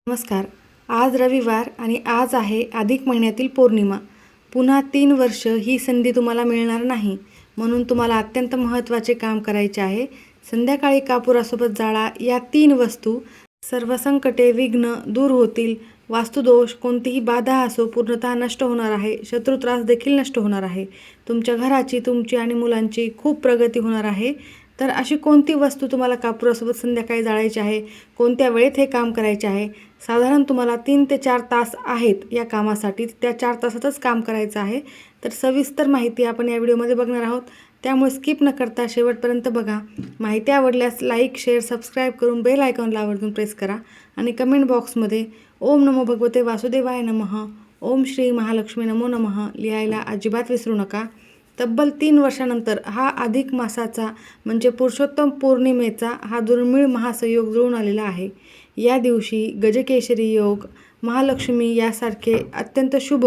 नमस्कार. आज रविवार आणि आज आहे अधिक महिन्यातील पौर्णिमा. पुन्हा 3 वर्ष ही संधी तुम्हाला मिळणार नाही, म्हणून तुम्हाला अत्यंत महत्त्वाचे काम करायचे आहे. संध्याकाळी कापुरासोबत जाळा या 3 वस्तू. सर्व संकटे, विघ्न दूर होतील. वास्तुदोष, कोणतीही बाधा असो पूर्णतः नष्ट होणार आहे. शत्रुत्रास देखील नष्ट होणार आहे. तुमच्या घराची, तुमची आणि मुलांची खूप प्रगती होणार आहे. तर अशी कोणती वस्तू तुम्हाला कापुरासोबत संध्याकाळी जाळायची आहे, कोणत्या वेळेत हे काम करायचे आहे? साधारण तुम्हाला 3 ते 4 तास आहेत या कामासाठी. त्या 4 तासातच काम करायचं आहे. तर सविस्तर माहिती आपण या व्हिडिओमध्ये बघणार आहोत, त्यामुळे स्किप न करता शेवटपर्यंत बघा. माहिती आवडल्यास लाईक, शेअर, सबस्क्राईब करून बेल आयकॉनला आवर्जून प्रेस करा आणि कमेंट बॉक्समध्ये ओम नमो भगवते वासुदेवाय नमः, ओम श्री महालक्ष्मी नमो नमः लिहायला अजिबात विसरू नका. तब्बल 3 वर्षानंतर हा अधिक मासाचा म्हणजे पुरुषोत्तम पौर्णिमेचा हा दुर्मिळ महासंयोग जुळून आलेला आहे. या दिवशी गजकेसरी योग, महालक्ष्मी यासारखे अत्यंत शुभ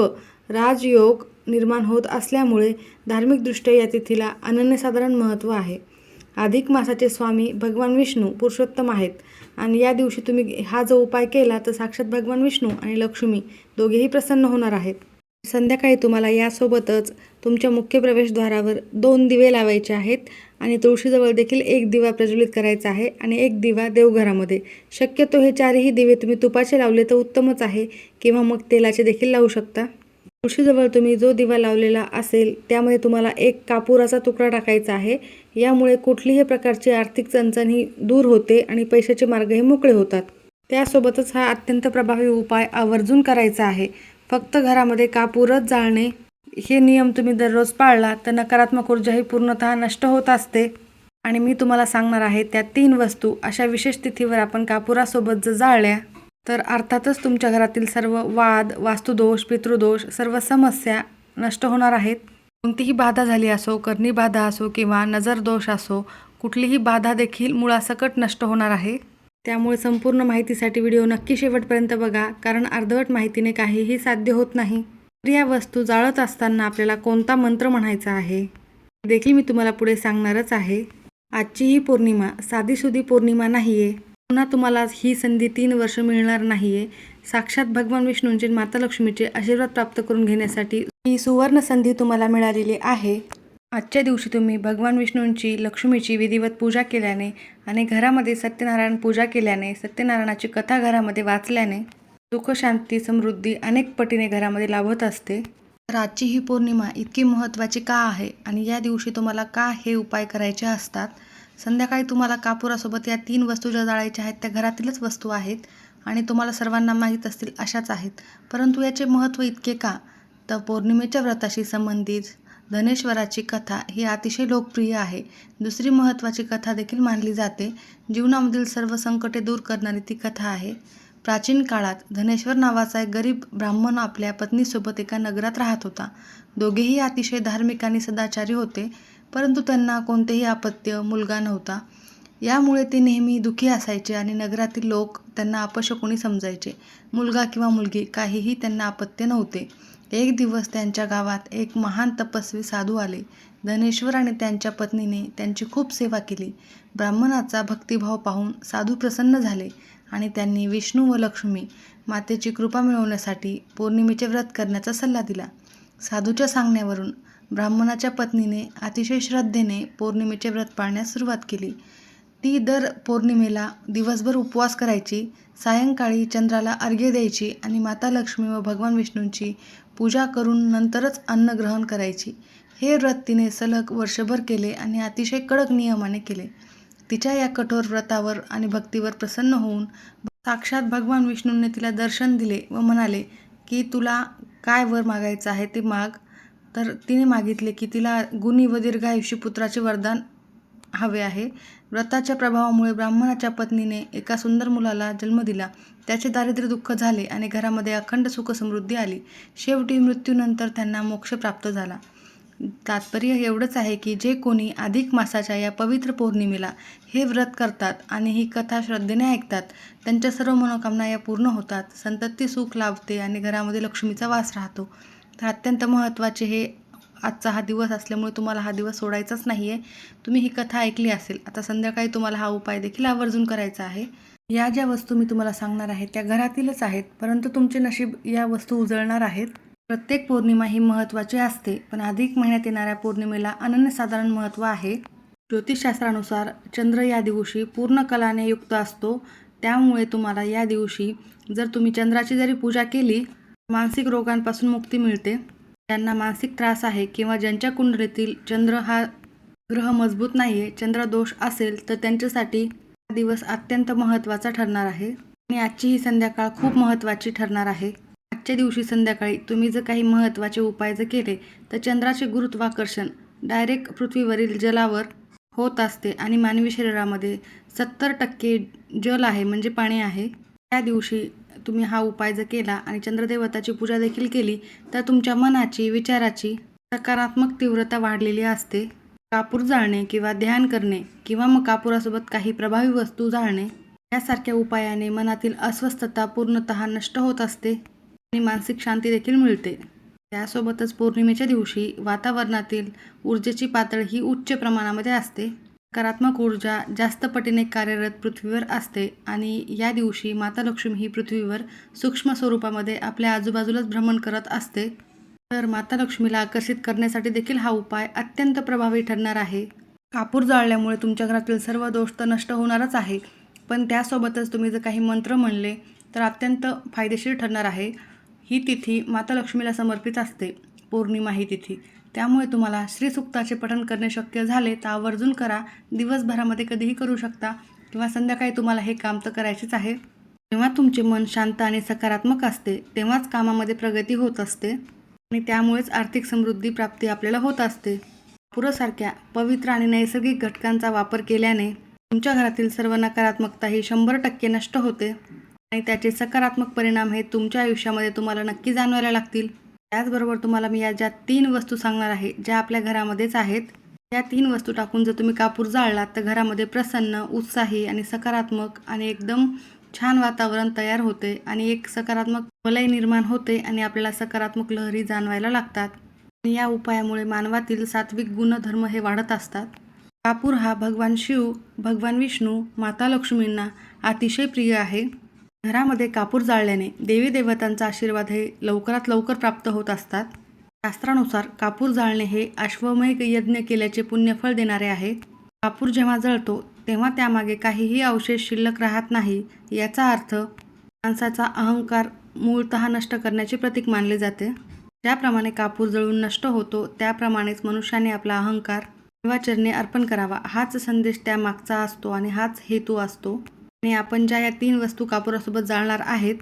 राजयोग निर्माण होत असल्यामुळे धार्मिकदृष्ट्या या तिथीला अनन्यसाधारण महत्त्व आहे. अधिक मासाचे स्वामी भगवान विष्णू पुरुषोत्तम आहेत आणि या दिवशी तुम्ही हा जो उपाय केला तर साक्षात भगवान विष्णू आणि लक्ष्मी दोघेही प्रसन्न होणार आहेत. संध्याकाळी तुम्हाला यासोबतच तुमच्या मुख्य प्रवेशद्वारावर 2 दिवे लावायचे आहेत आणि तुळशीजवळ देखील 1 दिवा प्रज्वलित करायचा आहे आणि 1 दिवा देवघरामध्ये. शक्यतो हे 4ही दिवे तुम्ही तुपाचे लावले तर उत्तमच आहे किंवा मग तेलाचे देखील लावू शकता. तुळशीजवळ तुम्ही जो दिवा लावलेला असेल त्यामध्ये तुम्हाला 1 कापुराचा तुकडा टाकायचा आहे. यामुळे कुठलीही प्रकारची आर्थिक चणचण ही दूर होते आणि पैशाचे मार्गही मोकळे होतात. त्यासोबतच हा अत्यंत प्रभावी उपाय आवर्जून करायचा आहे. फक्त घरामध्ये कापूरच जाळणे हे नियम तुम्ही दररोज पाळला तर नकारात्मक ऊर्जा ही पूर्णतः नष्ट होत असते. आणि मी तुम्हाला सांगणार आहे त्या 3 वस्तू अशा विशेष तिथीवर आपण कापुरासोबत जर जाळल्या तर अर्थातच तुमच्या घरातील सर्व वाद, वास्तुदोष, पितृदोष, सर्व समस्या नष्ट होणार आहेत. कोणतीही बाधा झाली असो, करणी बाधा असो किंवा नजर दोष असो, कुठलीही बाधा देखील मुळासकट नष्ट होणार आहे. त्यामुळे संपूर्ण माहितीसाठी व्हिडिओ नक्की शेवटपर्यंत बघा, कारण अर्धवट माहितीने काहीही साध्य होत नाही. तर या वस्तू जाळत असताना आपल्याला कोणता मंत्र म्हणायचा आहे हे देखील मी तुम्हाला पुढे सांगणारच आहे. आजची ही पौर्णिमा साधीसुधी पौर्णिमा नाही आहे. पुन्हा तुम्हाला ही संधी 3 वर्ष मिळणार नाही आहे. साक्षात भगवान विष्णूंचे, माता लक्ष्मीचे आशीर्वाद प्राप्त करून घेण्यासाठी ही सुवर्ण संधी तुम्हाला मिळालेली आहे. आजच्या दिवशी तुम्ही भगवान विष्णूंची, लक्ष्मीची विधिवत पूजा केल्याने आणि घरामध्ये सत्यनारायण पूजा केल्याने, सत्यनारायणाची कथा घरामध्ये वाचल्याने सुख, शांती, समृद्धी अनेक पटीने घरामध्ये लाभत असते. तर आजची ही पौर्णिमा इतकी महत्त्वाची का आहे आणि या दिवशी तुम्हाला का हे उपाय करायचे असतात? संध्याकाळी तुम्हाला कापुरासोबत या 3 वस्तू ज्या जाळायच्या आहेत त्या घरातीलच वस्तू आहेत आणि तुम्हाला सर्वांना माहीत असतील अशाच आहेत. परंतु याचे महत्त्व इतके का? तर पौर्णिमेच्या व्रताशी संबंधित धनेश्वराची कथा ही अतिशय लोकप्रिय आहे. दुसरी महत्त्वाची कथा देखील मानली जाते. जीवनामधील सर्व संकटे दूर करणारी ती कथा आहे. प्राचीन काळात धनेश्वर नावाचा एक गरीब ब्राह्मण आपल्या पत्नीसोबत एका नगरात राहत होता. दोघेही अतिशय धार्मिक आणि सदाचारी होते, परंतु त्यांना कोणतेही अपत्य, मुलगा नव्हता. यामुळे ते नेहमी दुःखी असायचे आणि नगरातील लोक त्यांना अपशकुनी समजायचे. मुलगा किंवा मुलगी काहीही त्यांना अपत्य नव्हते. एक दिवस त्यांच्या गावात एक महान तपस्वी साधू आले. धनेश्वर आणि त्यांच्या पत्नीने त्यांची खूप सेवा केली. ब्राह्मणाचा भक्तिभाव पाहून साधू प्रसन्न झाले आणि त्यांनी विष्णू व लक्ष्मी मातेची कृपा मिळवण्यासाठी पौर्णिमेचे व्रत करण्याचा सल्ला दिला. साधूच्या सांगण्यावरून ब्राह्मणाच्या पत्नीने अतिशय श्रद्धेने पौर्णिमेचे व्रत पाळण्यास सुरुवात केली. ती दर पौर्णिमेला दिवसभर उपवास करायची, सायंकाळी चंद्राला अर्घ्य द्यायची आणि माता लक्ष्मी व भगवान विष्णूंची पूजा करून नंतरच अन्न ग्रहण करायची. हे व्रत तिने सलग वर्षभर केले आणि अतिशय कडक नियमाने केले. तिच्या या कठोर व्रतावर आणि भक्तीवर प्रसन्न होऊन साक्षात भगवान विष्णूंनी तिला दर्शन दिले व म्हणाले की तुला काय वर मागायचं आहे ते माग. तर तिने मागितले की तिला गुणी व दीर्घायुष्य पुत्राचे वरदान हवे आहे. व्रताच्या प्रभावामुळे ब्राह्मणाच्या पत्नीने एका सुंदर मुलाला जन्म दिला. त्याचे दारिद्र्य दुःख झाले आणि घरामध्ये अखंड सुख समृद्धी आली. शेवटी मृत्यूनंतर त्यांना मोक्ष प्राप्त झाला. तात्पर्य एवढंच आहे की जे कोणी अधिक मासाच्या या पवित्र पौर्णिमेला हे व्रत करतात आणि ही कथा श्रद्धेने ऐकतात, त्यांच्या सर्व मनोकामना या पूर्ण होतात, संतती सुख लाभते आणि घरामध्ये लक्ष्मीचा वास राहतो. तर अत्यंत महत्त्वाचे हे आजचा हा दिवस असल्यामुळे तुम्हाला हा दिवस सोडायचाच नाही आहे. तुम्ही ही कथा ऐकली असेल. आता संध्याकाळी तुम्हाला हा उपाय देखील आवर्जून करायचा आहे. या ज्या वस्तू मी तुम्हाला सांगणार आहे त्या घरातीलच आहेत, परंतु तुमचे नशीब या वस्तू उजळणार आहेत. प्रत्येक पौर्णिमा ही महत्त्वाची असते, पण अधिक महिन्यात येणाऱ्या पौर्णिमेला अनन्यसाधारण महत्त्व आहे. ज्योतिषशास्त्रानुसार चंद्र या दिवशी पूर्ण कलाने युक्त असतो. त्यामुळे तुम्हाला या दिवशी जर तुम्ही चंद्राची जरी पूजा केली, मानसिक रोगांपासून मुक्ती मिळते. ज्यांना मानसिक त्रास आहे किंवा ज्यांच्या कुंडलीतील चंद्र हा ग्रह मजबूत नाहीये, चंद्रदोष असेल, तर त्यांच्यासाठी हा दिवस अत्यंत महत्त्वाचा ठरणार आहे. आणि आजची ही संध्याकाळ खूप महत्त्वाची ठरणार आहे. आजच्या दिवशी संध्याकाळी तुम्ही जर काही महत्त्वाचे उपाय जर केले, तर चंद्राचे गुरुत्वाकर्षण डायरेक्ट पृथ्वीवरील जलावर होत असते आणि मानवी शरीरामध्ये 70% जल आहे, म्हणजे पाणी आहे. त्या दिवशी तुम्ही हा उपाय जर केला आणि चंद्रदेवताची पूजा देखील केली, तर तुमच्या मनाची, विचाराची सकारात्मक तीव्रता वाढलेली असते. कापूर जाळणे किंवा ध्यान करणे किंवा मग कापुरासोबत काही प्रभावी वस्तू जाळणे यासारख्या उपायाने मनातील अस्वस्थता पूर्णतः नष्ट होत असते आणि मानसिक शांती देखील मिळते. त्यासोबतच पौर्णिमेच्या दिवशी वातावरणातील ऊर्जेची पातळी ही उच्च प्रमाणामध्ये असते. सकारात्मक ऊर्जा जास्त पटीने कार्यरत पृथ्वीवर असते आणि या दिवशी माता लक्ष्मी ही पृथ्वीवर सूक्ष्म स्वरूपामध्ये आपल्या आजूबाजूलाच भ्रमण करत असते. तर माता लक्ष्मीला आकर्षित करण्यासाठी देखील हा उपाय अत्यंत प्रभावी ठरणार आहे. कापूर जाळल्यामुळे तुमच्या घरातील सर्व दोष तर नष्ट होणारच आहे, पण त्यासोबतच तुम्ही जर काही मंत्र म्हणले तर अत्यंत फायदेशीर ठरणार आहे. ही तिथी माता लक्ष्मीला समर्पित असते, पौर्णिमा ही तिथी. त्यामुळे तुम्हाला श्रीसूक्ताचे पठण करणे शक्य झाले तर आवर्जून करा. दिवसभरामध्ये कधीही करू शकता किंवा संध्याकाळी तुम्हाला हे काम तर करायचेच आहे. जेव्हा तुमचे मन शांत आणि सकारात्मक असते तेव्हाच कामामध्ये प्रगती होत असते आणि त्यामुळेच आर्थिक समृद्धी प्राप्ती आपल्याला होत असते. कापुरासारख्या पवित्र आणि नैसर्गिक घटकांचा वापर केल्याने तुमच्या घरातील सर्व नकारात्मकता ही 100% नष्ट होते आणि त्याचे सकारात्मक परिणाम हे तुमच्या आयुष्यामध्ये तुम्हाला नक्की जाणवायला लागतील. त्याचबरोबर तुम्हाला मी या ज्या 3 वस्तू सांगणार आहे, ज्या आपल्या घरामध्येच आहेत, या 3 वस्तू टाकून जर तुम्ही कापूर जाळलात तर घरामध्ये प्रसन्न, उत्साही आणि सकारात्मक आणि एकदम छान वातावरण तयार होते आणि एक सकारात्मक वलय निर्माण होते आणि आपल्याला सकारात्मक लहरी जाणवायला लागतात. आणि या उपायामुळे मानवातील सात्विक गुणधर्म हे वाढत असतात. कापूर हा भगवान शिव, भगवान विष्णू, माता लक्ष्मींना अतिशय प्रिय आहे. घरामध्ये कापूर जाळल्याने देवी देवतांचा आशीर्वाद हे लवकरात लवकर प्राप्त होत असतात. शास्त्रानुसार कापूर जाळणे हे अश्वमेध यज्ञ केल्याचे पुण्यफळ देणारे आहे. कापूर जेव्हा जळतो तेव्हा त्यामागे काहीही अवशेष शिल्लक राहत नाही. याचा अर्थ माणसाचा अहंकार मूळतः नष्ट करण्याचे प्रतीक मानले जाते. ज्याप्रमाणे कापूर जळून नष्ट होतो त्याप्रमाणेच मनुष्याने आपला अहंकार देवाचरणी अर्पण करावा, हाच संदेश त्यामागचा असतो आणि हाच हेतू असतो. आणि आपण ज्या या 3 वस्तू कापुरासोबत जाळणार आहेत,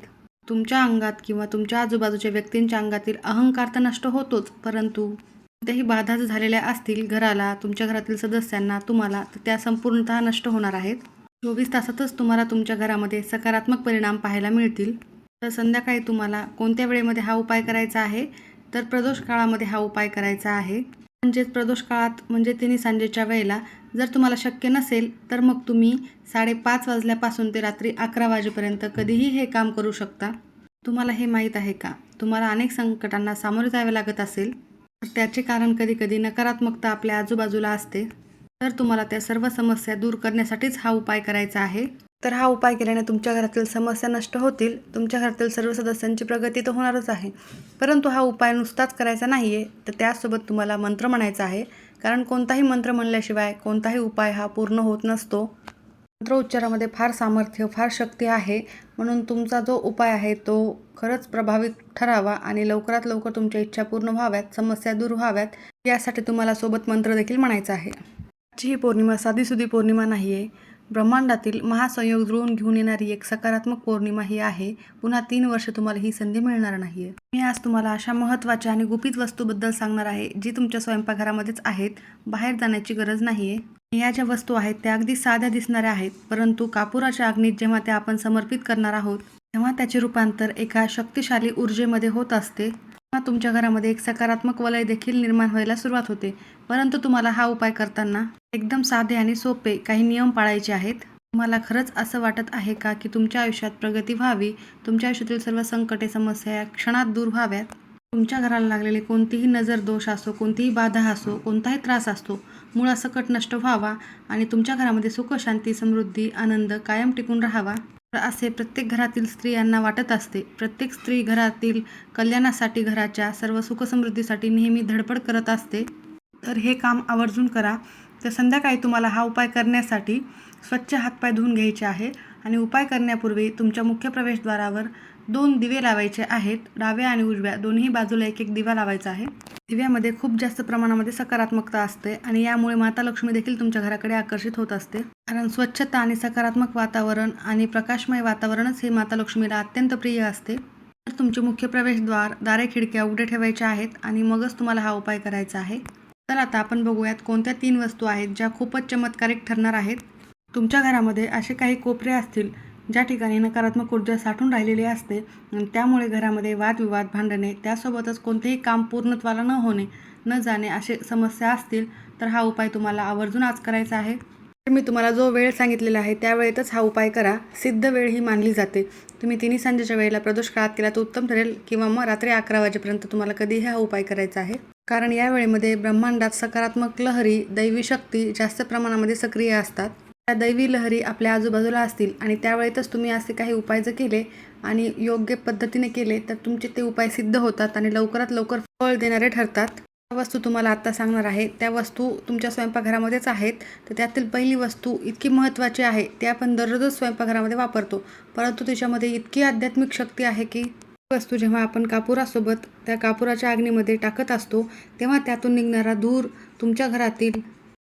तुमच्या अंगात किंवा तुमच्या आजूबाजूच्या व्यक्तींच्या अंगातील अहंकार तर नष्ट होतोच, परंतु कोणत्याही बाधा झालेल्या असतील घराला, तुमच्या घरातील सदस्यांना, तुम्हाला, तर त्या संपूर्णतः नष्ट होणार आहेत. 24 तासातच तुम्हाला तुमच्या घरामध्ये सकारात्मक परिणाम पाहायला मिळतील. तर संध्याकाळी तुम्हाला कोणत्या वेळेमध्ये हा उपाय करायचा आहे, तर प्रदोष काळामध्ये हा उपाय करायचा आहे. म्हणजेच प्रदोष काळात म्हणजे तिन्ही सांजेच्या वेळेला. जर तुम्हाला शक्य नसेल तर मग तुम्ही 5:30 वाजल्यापासून ते रात्री 11 वाजेपर्यंत कधीही हे काम करू शकता. तुम्हाला हे माहीत आहे का, तुम्हाला अनेक संकटांना सामोरे जावे लागत असेल, तर त्याचे कारण कधीकधी नकारात्मकता आपल्या आजूबाजूला असते. तर तुम्हाला त्या सर्व समस्या दूर करण्यासाठीच हा उपाय करायचा आहे. तर हा उपाय केल्याने तुमच्या घरातील समस्या नष्ट होतील. तुमच्या घरातील सर्व सदस्यांची प्रगती तर होणारच आहे, परंतु हा उपाय नुसताच करायचा नाही आहे, तर त्यासोबत तुम्हाला मंत्र म्हणायचा आहे. कारण कोणताही मंत्र म्हणल्याशिवाय कोणताही उपाय हा पूर्ण होत नसतो. मंत्र उच्चारामध्ये फार सामर्थ्य, फार शक्ती आहे. म्हणून तुमचा जो उपाय आहे तो खरंच प्रभावी ठरावा आणि लवकरात लवकर तुमच्या इच्छा पूर्ण व्हाव्यात, समस्या दूर व्हाव्यात, यासाठी तुम्हाला सोबत मंत्र देखील म्हणायचा आहे. आजची ही पौर्णिमा साधीसुधी पौर्णिमा नाही आहे. ब्रह्मांडातील महासंयोग जुळवून घेऊन येणारी एक सकारात्मक पौर्णिमा ही आहे. पुन्हा 3 वर्ष तुम्हाला ही संधी मिळणार नाही आहे. मी आज तुम्हाला अशा महत्त्वाच्या आणि गुपित वस्तूबद्दल सांगणार आहे, जी तुमच्या स्वयंपाकघरामध्येच आहेत. बाहेर जाण्याची गरज नाही आहे. या ज्या वस्तू आहेत त्या अगदी साध्या दिसणाऱ्या आहेत, परंतु कापुराच्या अग्नीत जेव्हा त्या आपण समर्पित करणार आहोत तेव्हा त्याचे रूपांतर एका शक्तिशाली ऊर्जेमध्ये होत असते. तेव्हा तुमच्या घरामध्ये एक सकारात्मक वलय देखील निर्माण व्हायला सुरुवात होते. परंतु तुम्हाला हा उपाय करताना एकदम साधे आणि सोपे काही नियम पाळायचे आहेत. तुम्हाला खरंच असं वाटत आहे का की तुमच्या आयुष्यात प्रगती व्हावी, तुमच्या आयुष्यातील सर्व संकटे, समस्या या क्षणात दूर व्हाव्यात? तुमच्या घराला लागलेले कोणतीही नजर दोष असो, कोणतीही बाधा असो, कोणताही त्रास असतो, मुळासकट नष्ट व्हावा आणि तुमच्या घरामध्ये सुख, शांती, समृद्धी, आनंद कायम टिकून राहावा, तर असे प्रत्येक घरातील स्त्रियांना वाटत असते. प्रत्येक स्त्री घरातील कल्याणासाठी, घराच्या सर्व सुखसमृद्धीसाठी नेहमी धडपड करत असते. तर हे काम आवर्जून करा. तर संध्याकाळी तुम्हाला हा उपाय करण्यासाठी स्वच्छ हातपाय धुवून घ्यायचे आहे आणि उपाय करण्यापूर्वी तुमच्या मुख्य प्रवेशद्वारावर 2 दिवे लावायचे आहेत. डाव्या आणि उजव्या दोन्ही बाजूला एक दिवा लावायचा आहे. दिव्यामध्ये खूप जास्त प्रमाणामध्ये सकारात्मकता असते आणि यामुळे माता लक्ष्मी देखील तुमच्या घराकडे आकर्षित होत असते. कारण स्वच्छता आणि सकारात्मक वातावरण आणि प्रकाशमय वातावरणच हे माता लक्ष्मीला अत्यंत प्रिय असते. तर तुमचे मुख्य प्रवेशद्वार, दारे, खिडक्या उघडे ठेवायचे आहेत आणि मगच तुम्हाला हा उपाय करायचा आहे. तर आता आपण बघूयात कोणत्या 3 वस्तू आहेत ज्या खूपच चमत्कारिक ठरणार आहेत. तुमच्या घरामध्ये असे काही कोपरे असतील ज्या ठिकाणी नकारात्मक ऊर्जा साठून राहिलेली असते आणि त्यामुळे घरामध्ये वादविवाद, भांडणे, त्यासोबतच कोणतेही काम पूर्णत्वाला न होणे, न जाणे असे समस्या असतील तर हा उपाय तुम्हाला आवर्जून आज करायचा आहे. तर मी तुम्हाला जो वेळ सांगितलेला आहे त्या वेळेतच हा उपाय करा. सिद्ध वेळ ही मानली जाते. तुम्ही तिन्ही सांजेच्या वेळेला प्रदोष काळात केला तर उत्तम ठरेल किंवा मग रात्री 11 वाजेपर्यंत तुम्हाला कधीही हा उपाय करायचा आहे. कारण या वेळेमध्ये ब्रह्मांडात सकारात्मक लहरी, दैवी शक्ती जास्त प्रमाणामध्ये सक्रिय असतात. त्या दैवी लहरी आपल्या आजूबाजूला असतील आणि त्यावेळेतच तुम्ही असे काही उपाय जर केले आणि योग्य पद्धतीने केले तर तुमचे ते उपाय सिद्ध होतात आणि लवकरात लवकर फळ देणारे ठरतात. त्या वस्तू तुम्हाला आत्ता सांगणार आहे त्या वस्तू तुमच्या स्वयंपाकघरामध्येच आहेत. तर त्यातील पहिली वस्तू इतकी महत्त्वाची आहे, ती आपण दररोजच स्वयंपाकघरामध्ये वापरतो, परंतु त्याच्यामध्ये इतकी आध्यात्मिक शक्ती आहे की वस्तू जेव्हा आपण कापुरासोबत त्या कापुराच्या अग्नीमध्ये टाकत असतो तेव्हा त्यातून निघणारा धूर तुमच्या घरातील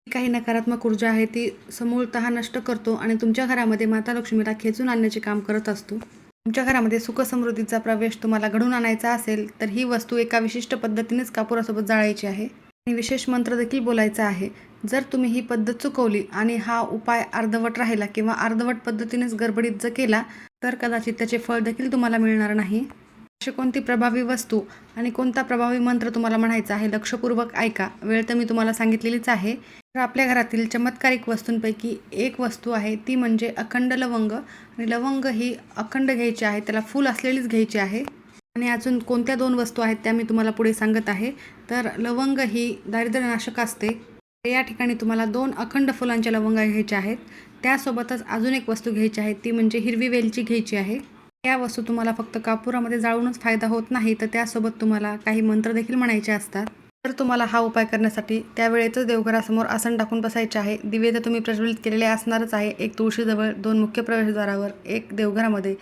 काही नकारात्मक ऊर्जा आहे ती समूळतः नष्ट करतो आणि तुमच्या घरामध्ये माता लक्ष्मीला खेचून आणण्याचे काम करत असतो. तुमच्या घरामध्ये सुखसमृद्धीचा प्रवेश तुम्हाला घडवून आणायचा असेल तर ही वस्तू एका विशिष्ट पद्धतीनेच कापुरासोबत जाळायची आहे आणि विशेष मंत्र देखील बोलायचा आहे. जर तुम्ही ही पद्धत चुकवली आणि हा उपाय अर्धवट राहिला किंवा अर्धवट पद्धतीनेच गडबडीत जर केला तर कदाचित त्याचे फळ देखील तुम्हाला मिळणार नाही. अशी कोणती प्रभावी वस्तू आणि कोणता प्रभावी मंत्र तुम्हाला म्हणायचा आहे लक्षपूर्वक ऐका. वेळ तर मी तुम्हाला सांगितलेलीच आहे. तर आपल्या घरातील चमत्कारिक वस्तूंपैकी एक वस्तू आहे ती म्हणजे अखंड लवंग. आणि लवंग ही अखंड घ्यायची आहे, त्याला फूल असलेलीच घ्यायची आहे. आणि अजून कोणत्या 2 वस्तू आहेत त्या मी तुम्हाला पुढे सांगत आहे. तर लवंग ही दारिद्र्यनाशक असते. या ठिकाणी तुम्हाला 2 अखंड फुलांच्या लवंगा घ्यायच्या आहेत. त्यासोबतच अजून एक वस्तू घ्यायची आहे ती म्हणजे हिरवी वेलची घ्यायची आहे. या वस्तू तुम्हाला फक्त कापुरामध्ये जाळूनच फायदा होत नाही तर त्यासोबत तुम्हाला काही मंत्र देखील म्हणायचे असतात. तर तुम्हाला हा उपाय करण्यासाठी त्यावेळेतच देवघरासमोर आसन टाकून बसायचे आहे. दिवे तर तुम्ही प्रज्वलित केलेले असणारच आहे. एक तुळशीजवळ, 2 मुख्य प्रवेशद्वारावर, एक देवघरामध्ये.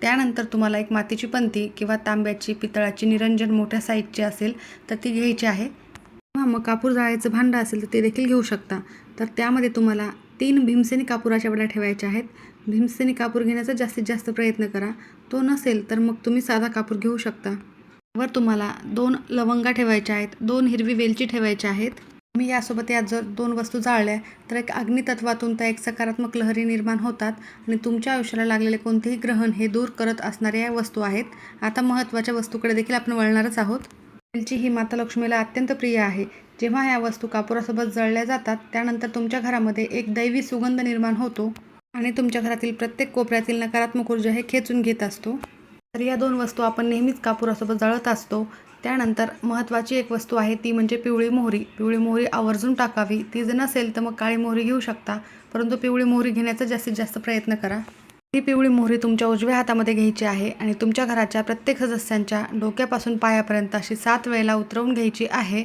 त्यानंतर तुम्हाला एक मातीची पंती किंवा तांब्याची, पितळाची निरंजन मोठ्या साईजची असेल तर ती घ्यायची आहे. किंवा मग कापूर जाळायचं भांडं असेल तर ते देखील घेऊ शकता. तर त्यामध्ये तुम्हाला 3 भीमसेनी कापुराच्या वड्या ठेवायच्या आहेत. भीमसेनी कापूर घेण्याचा जास्तीत जास्त प्रयत्न करा. तो नसेल तर मग तुम्ही साधा कापूर घेऊ शकता. वर तुम्हाला 2 लवंगा ठेवायच्या आहेत, 2 हिरवी वेलची ठेवायच्या आहेत. तुम्ही यासोबत या जर 2 वस्तू जाळल्या तर एक अग्नितत्वातून त्या एक सकारात्मक लहरी निर्माण होतात आणि तुमच्या आयुष्याला लागलेले कोणतेही ग्रहण हे दूर करत असणाऱ्या या वस्तू आहेत. आता महत्त्वाच्या वस्तूकडे देखील आपण वळणारच आहोत. वेलची ही माता लक्ष्मीला अत्यंत प्रिय आहे. जेव्हा या वस्तू कापुरासोबत जळल्या जातात त्यानंतर तुमच्या घरामध्ये एक दैवी सुगंध निर्माण होतो आणि तुमच्या घरातील प्रत्येक कोपऱ्यातील नकारात्मक ऊर्जा हे खेचून घेत असतो. तर या 2 वस्तू आपण नेहमीच कापुरासोबत जाळत असतो. त्यानंतर महत्त्वाची एक वस्तू आहे ती म्हणजे पिवळी मोहरी. पिवळी मोहरी आवर्जून टाकावी. ती जर नसेल तर मग काळी मोहरी घेऊ शकता, परंतु पिवळी मोहरी घेण्याचा जास्तीत जास्त प्रयत्न करा. ही पिवळी मोहरी तुमच्या उजव्या हातामध्ये घ्यायची आहे आणि तुमच्या घराच्या प्रत्येक सदस्यांच्या डोक्यापासून पायापर्यंत अशी 7 वेळेला उतरवून घ्यायची आहे.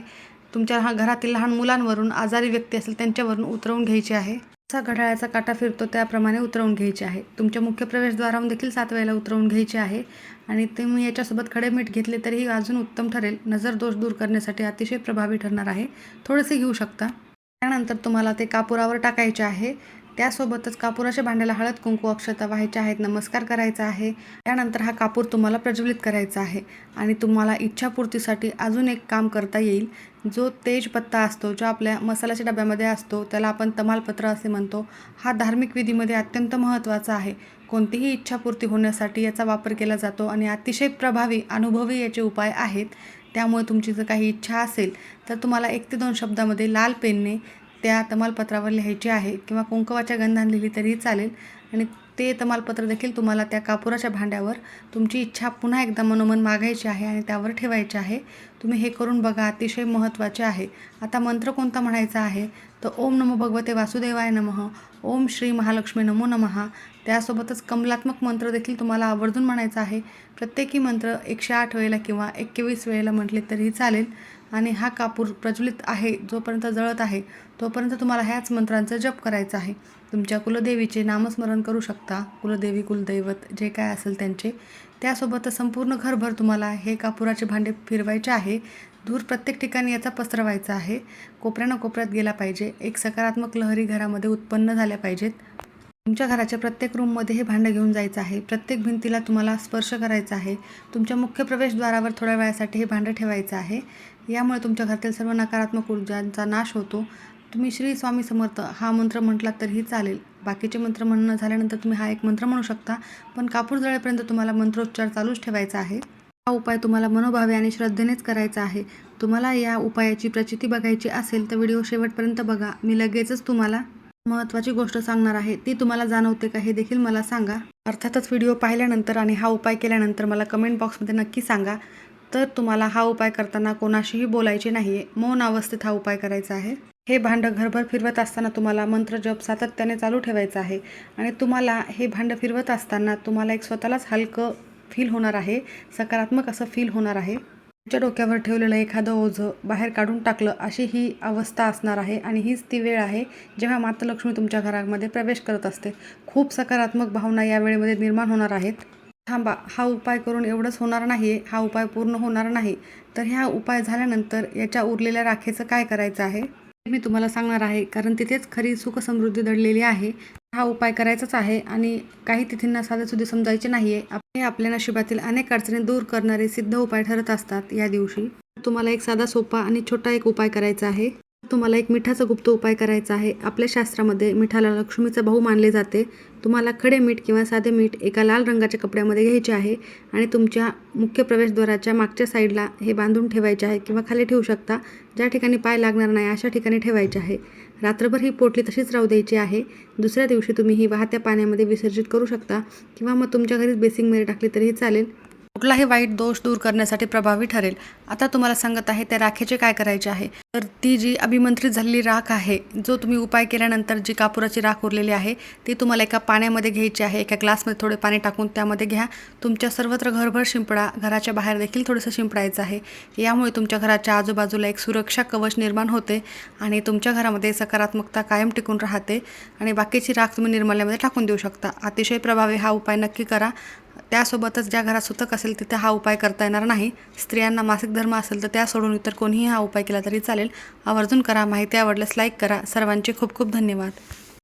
तुमच्या घरातील लहान मुलांवरून, आजारी व्यक्ती असेल त्यांच्यावरून उतरवून घ्यायची आहे. जसा घड्याळाचा काटा फिरतो त्याप्रमाणे उतरवून घ्यायची आहे. तुमच्या मुख्य प्रवेशद्वारावरून देखील 7 वेळेला उतरवून घ्यायची आहे आणि तुम्ही याच्यासोबत खडे मीठ घेतले तरीही अजून उत्तम ठरेल. नजर दोष दूर करण्यासाठी अतिशय प्रभावी ठरणार आहे. थोडेसे घेऊ शकता. त्यानंतर तुम्हाला ते कापुरावर टाकायचे आहे. त्यासोबतच कापुराच्या भांड्याला हळद, कुंकू, अक्षता व्हायच्या आहेत, नमस्कार करायचा आहे. त्यानंतर हा कापूर तुम्हाला प्रज्वलित करायचा आहे आणि तुम्हाला इच्छापूर्तीसाठी अजून एक काम करता येईल. जो तेजपत्ता असतो, जो आपल्या मसाल्याच्या डब्यामध्ये असतो, त्याला आपण तमालपत्र असे म्हणतो. हा धार्मिक विधीमध्ये अत्यंत महत्त्वाचा आहे. कोणतीही इच्छापूर्ती होण्यासाठी याचा वापर केला जातो आणि अतिशय प्रभावी, अनुभवी याचे उपाय आहेत. त्यामुळे तुमची जर काही इच्छा असेल तर तुम्हाला 1 ते 2 शब्दामध्ये लाल पेनने त्या तमालपत्रावर लिहायची आहे किंवा कुंकवाच्या गंधाने लिहिली तरीही चालेल आणि ते तमालपत्र देखील तुम्हाला त्या कापुराच्या भांड्यावर तुमची इच्छा पुन्हा एकदा मनोमन मागायची आहे आणि त्यावर ठेवायची आहे. तुम्ही हे करून बघा, अतिशय महत्त्वाचे आहे. आता मंत्र कोणता म्हणायचा आहे तर ओम नमो भगवते वासुदेवाय नमः, ओम श्री महालक्ष्मी नमो नमः. त्यासोबतच कमलात्मक मंत्र देखील तुम्हाला आवर्जून म्हणायचा आहे. प्रत्येकी मंत्र 108 वेळेला किंवा 21 वेळेला म्हटले तरीही चालेल. आणि हा कापूर प्रज्वलित आहे, जोपर्यंत जळत आहे तोपर्यंत तुम्हाला ह्याच मंत्रांचा जप करायचा आहे. तुमच्या कुलदेवीचे नामस्मरण करू शकता, कुलदेवी कुलदैवत जे काय असेल त्यांचे. त्यासोबतच संपूर्ण घरभर तुम्हाला हे कापुराचे भांडे फिरवायचे आहे. धूर प्रत्येक ठिकाणी याचा पसरवायचा आहे. कोपऱ्यानं कोपऱ्यात गेला पाहिजे. एक सकारात्मक लहरी घरामध्ये उत्पन्न झाल्या पाहिजेत. तुमच्या घराच्या प्रत्येक रूममध्ये हे भांडं घेऊन जायचं आहे. प्रत्येक भिंतीला तुम्हाला स्पर्श करायचा आहे. तुमच्या मुख्य प्रवेशद्वारावर थोड्या वेळासाठी हे भांडं ठेवायचं आहे. यामुळे तुमच्या घरातील सर्व नकारात्मक ऊर्जांचा नाश होतो. तुम्ही श्री स्वामी समर्थ हा मंत्र म्हटलात तरीही चालेल. बाकीचे मंत्र म्हणणं झाल्यानंतर तुम्ही हा एक मंत्र म्हणू शकता, पण कापूर जळेपर्यंत तुम्हाला मंत्रोच्चार चालूच ठेवायचा आहे. हा उपाय तुम्हाला मनोभावे आणि श्रद्धेनेच करायचा आहे. तुम्हाला या उपायाची प्रचिती बघायची असेल तर व्हिडिओ शेवटपर्यंत बघा. मी लगेचच तुम्हाला महत्त्वाची गोष्ट सांगणार आहे, ती तुम्हाला जाणवते का हे देखील मला सांगा. अर्थातच व्हिडिओ पाहिल्यानंतर आणि हा उपाय केल्यानंतर मला कमेंट बॉक्समध्ये नक्की सांगा. तर तुम्हाला हा उपाय करताना कोणाशीही बोलायचे नाही आहे, मौन अवस्थेत हा उपाय करायचा आहे. हे भांडं घरभर फिरवत असताना तुम्हाला मंत्र जप सातत्याने चालू ठेवायचं आहे. आणि तुम्हाला हे भांडं फिरवत असताना तुम्हाला एक स्वतःलाच हलकं फील होणार आहे, सकारात्मक असं फील होणार आहे. तुमच्या डोक्यावर ठेवलेलं एखादं ओझं बाहेर काढून टाकलं अशी ही अवस्था असणार आहे. आणि हीच ती वेळ आहे जेव्हा माता लक्ष्मी तुमच्या घरामध्ये प्रवेश करत असते. खूप सकारात्मक भावना या वेळेमध्ये निर्माण होणार आहेत. थांबा, हा उपाय करून एवढंच होणार नाही आहे, हा उपाय पूर्ण होणार नाही. तर ह्या उपाय झाल्यानंतर याच्या उरलेल्या राखेचं काय करायचं आहे मी तुम्हाला सांगणार आहे, कारण तिथेच खरी सुख समृद्धी दडलेली आहे. हा उपाय करायचाच आहे आणि काही तिथींना साधेसुधे समजायचे नाही आहे. हे आपल्या नशिबातील अनेक अडचणी दूर करणारे सिद्ध उपाय ठरत असतात. या दिवशी तुम्हाला एक साधा सोपा आणि छोटा एक उपाय करायचा आहे. तुम्हाला एक मिठाचा गुप्त उपाय करायचा आहे. आपल्या शास्त्रामध्ये मिठाला लक्ष्मीचा भाऊ मानले जाते. तुम्हाला खडे मीठ किंवा साधे मीठ एका लाल रंगाच्या कपड्यामध्ये घ्यायचे आहे आणि तुमच्या मुख्य प्रवेशद्वाराच्या मागच्या साईडला हे बांधून ठेवायचे आहे किंवा खाली ठेवू शकता. ज्या ठिकाणी पाय लागणार नाही अशा ठिकाणी ठेवायचे आहे. रात्रभर ही पोटली तशीच राहू द्यायची आहे. दुसऱ्या दिवशी तुम्ही ही वाहत्या पाण्यामध्ये विसर्जित करू शकता किंवा मग तुमच्या घरीच बेसिंगमध्ये टाकली तरीही चालेल. कुठलाही वाईट दोष दूर करण्यासाठी प्रभावी ठरेल. आता तुम्हाला सांगत आहे त्या राखेचे काय करायचे आहे. तर ती जी अभिमंत्रित झालेली राख आहे, जो तुम्ही उपाय केल्यानंतर जी कापुराची राख उरलेली आहे ती तुम्हाला एका पाण्यामध्ये घ्यायची आहे. एका ग्लासमध्ये थोडे पाणी टाकून त्यामध्ये घ्या. तुमच्या सर्वत्र घरभर शिंपडा. घराच्या बाहेर देखील थोडंसं शिंपडायचं आहे. यामुळे तुमच्या घराच्या आजूबाजूला एक सुरक्षा कवच निर्माण होते आणि तुमच्या घरामध्ये सकारात्मकता कायम टिकून राहते. आणि बाकीची राख तुम्ही निर्माल्यामध्ये टाकून देऊ शकता. अतिशय प्रभावी हा उपाय नक्की करा. त्यासोबतच ज्या घरात सुतक असेल तिथे हा उपाय करता येणार नाही. स्त्रियांना मासिक धर्म असेल तर त्या सोडून इतर कोणीही हा उपाय केला तरी चालेल. आवर्जून करा. माहिती आवडल्यास लाईक करा. सर्वांचे खूप खूप धन्यवाद.